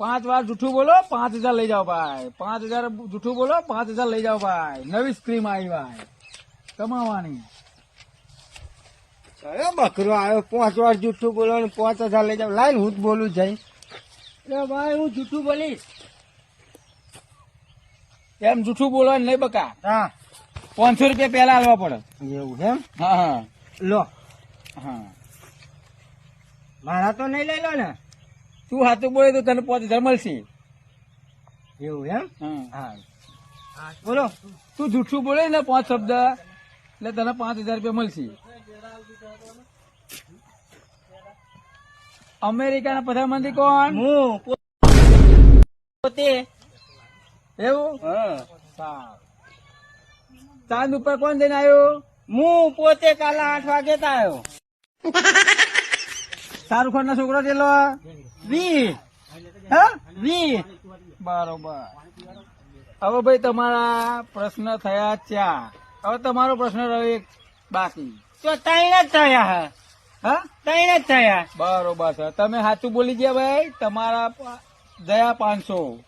5 વાર જૂઠું બોલો 5000 લઈ જાઓ ભાઈ. 5000 જૂઠું બોલો 5000 લઈ જાઓ ભાઈ. નવી સ્ક્રીમ આવી ભાઈ કમાવાની. અરે બકરો આવ્યો 5 વાર જૂઠું બોલો ને 5000 લઈ જાવ. લાઈન હું જ બોલું જઈ. અરે ભાઈ હું જૂઠું બોલીશ. એમ જૂઠું બોલવાનું નહીં બકા. હા 500 રૂપિયા પેલા આલવા પડે. એવું એમ. હા હા લો હા. મારા તો નહીં લઈ લો ને. તું સાચું બોલે તો તને 5000 મળશે. એવું એમ. હા હા બોલો. તું જૂઠું બોલે ને 5 શબ્દ એટલે તને 5000 રૂપિયા મળશે. અમેરિકાના પ્રધાનમંત્રી કોણ? હું પોતે. એવું હા સારું. ચાંદ ઉપર કોણ જઈને આવ્યો? હું પોતે કાલે 8 વાગે તો આવ્યો. શાહરુખ ખાન ના છોકરો ચેલો? 20 હા બરોબર. હવે ભાઈ તમારા પ્રશ્ન થયા 4. હવે તમારો પ્રશ્ન રહ્યો એક બાકી. તો 3 જ થયા હે. હા 3 જ થયા. બરોબર છે. તમે સાચું બોલી ગયા ભાઈ. તમારા જયા 500.